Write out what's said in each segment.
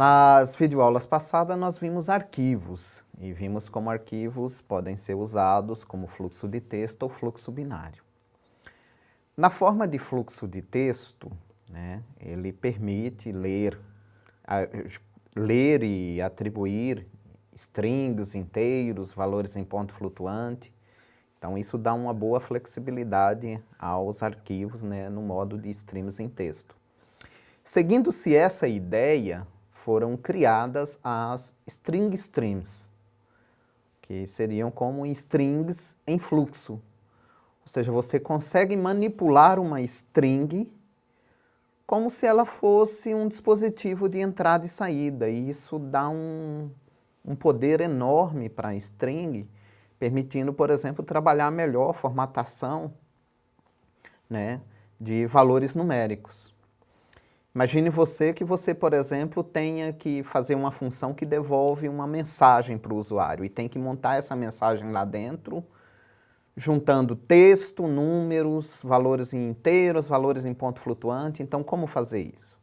Nas videoaulas passadas nós vimos arquivos e vimos como arquivos podem ser usados como fluxo de texto ou fluxo binário. Na forma de fluxo de texto, né, ele permite ler e atribuir strings inteiros, valores em ponto flutuante. Então isso dá uma boa flexibilidade aos arquivos, né, no modo de streams em texto. Seguindo-se essa ideia, foram criadas as string streams, que seriam como strings em fluxo. Ou seja, você consegue manipular uma string como se ela fosse um dispositivo de entrada e saída. E isso dá um poder enorme para a string, permitindo, por exemplo, trabalhar melhor a formatação, né, de valores numéricos. Imagine que você, por exemplo, tenha que fazer uma função que devolve uma mensagem para o usuário e tem que montar essa mensagem lá dentro, juntando texto, números, valores em inteiros, valores em ponto flutuante. Então, como fazer isso?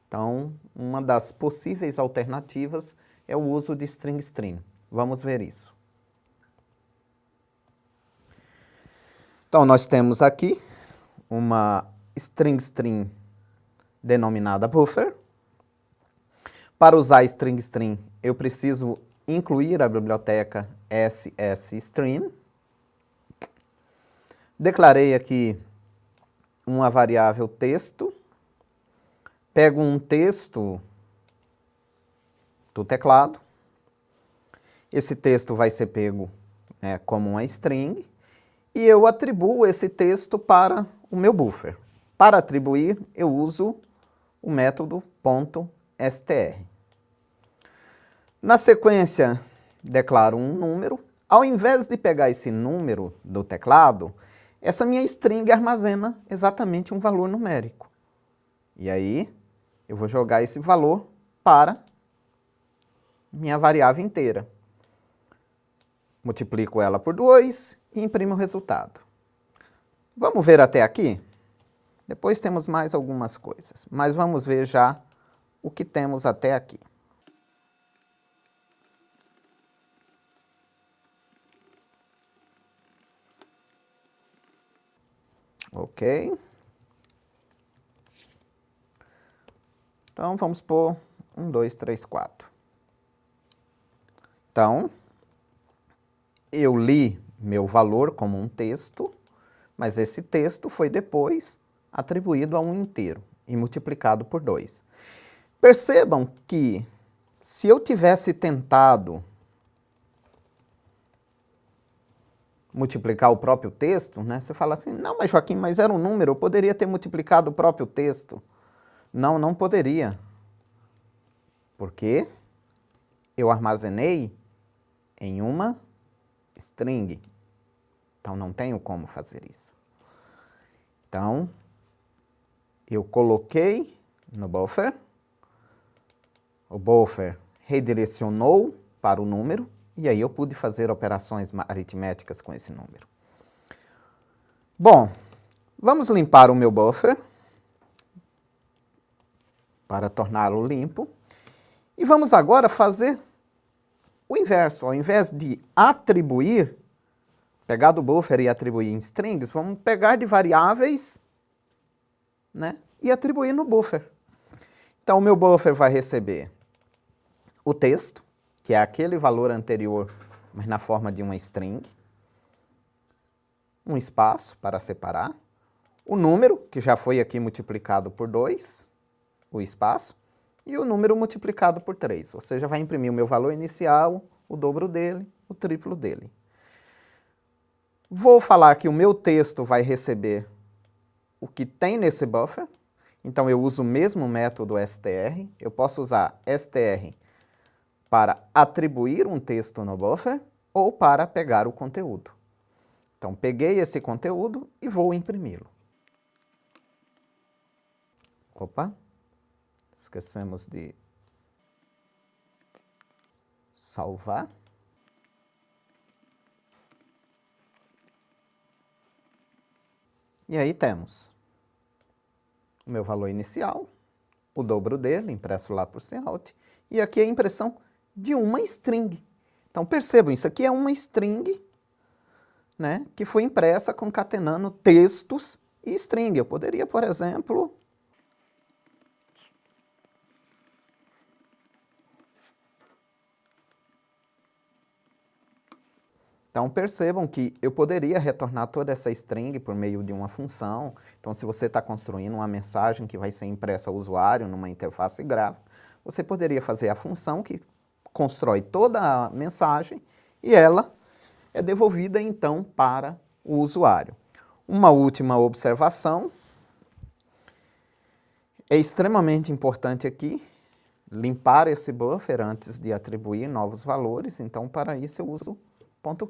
Então, uma das possíveis alternativas é o uso de string stream. Vamos ver isso. Então, nós temos aqui uma string stream denominada buffer. Para usar string stream, eu preciso incluir a biblioteca ssstream. Declarei aqui uma variável texto. Pego um texto do teclado. Esse texto vai ser pego, né, como uma string. E eu atribuo esse texto para o meu buffer. Para atribuir, eu uso o método .str. Na sequência, declaro um número. Ao invés de pegar esse número do teclado, essa minha string armazena exatamente um valor numérico. E aí, eu vou jogar esse valor para minha variável inteira. Multiplico ela por 2 e imprimo o resultado. Vamos ver até aqui? Depois temos mais algumas coisas, mas vamos ver já o que temos até aqui. Ok. Então, vamos pôr 1, 2, 3, 4. Então, eu li meu valor como um texto, mas esse texto foi depois atribuído a um inteiro e multiplicado por 2. Percebam que, se eu tivesse tentado multiplicar o próprio texto, né, você fala assim, não, mas Joaquim, mas era um número, eu poderia ter multiplicado o próprio texto. Não, não poderia. Porque eu armazenei em uma string. Então, não tenho como fazer isso. Então, eu coloquei no buffer, o buffer redirecionou para o número, e aí eu pude fazer operações aritméticas com esse número. Bom, vamos limpar o meu buffer, para torná-lo limpo, e vamos agora fazer o inverso. Ao invés de atribuir, pegar do buffer e atribuir em strings, vamos pegar de variáveis, né, e atribuir no buffer. Então, o meu buffer vai receber o texto, que é aquele valor anterior, mas na forma de uma string, um espaço para separar, o número, que já foi aqui multiplicado por 2, o espaço, e o número multiplicado por 3, ou seja, vai imprimir o meu valor inicial, o dobro dele, o triplo dele. Vou falar que o meu texto vai receber o que tem nesse buffer, então eu uso o mesmo método str, eu posso usar str para atribuir um texto no buffer ou para pegar o conteúdo. Então, peguei esse conteúdo e vou imprimi-lo. Opa, esquecemos de salvar. E aí temos o meu valor inicial, o dobro dele, impresso lá por Cout, e aqui é a impressão de uma string. Então percebam, isso aqui é uma string, né, que foi impressa concatenando textos e string. Eu poderia, por exemplo, então percebam que eu poderia retornar toda essa string por meio de uma função. Então se você está construindo uma mensagem que vai ser impressa ao usuário numa interface gráfica, você poderia fazer a função que constrói toda a mensagem e ela é devolvida então para o usuário. Uma última observação, é extremamente importante aqui limpar esse buffer antes de atribuir novos valores, então para isso eu uso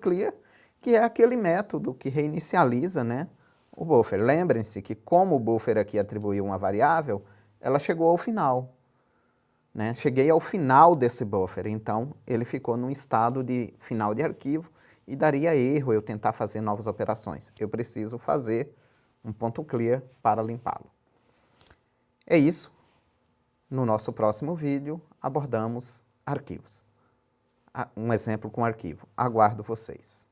.clear, que é aquele método que reinicializa, né, o buffer. Lembrem-se que como o buffer aqui atribuiu uma variável, ela chegou ao final. Né? Cheguei ao final desse buffer, então ele ficou num estado de final de arquivo e daria erro eu tentar fazer novas operações. Eu preciso fazer um .clear para limpá-lo. É isso. No nosso próximo vídeo abordamos arquivos. Um exemplo com arquivo. Aguardo vocês.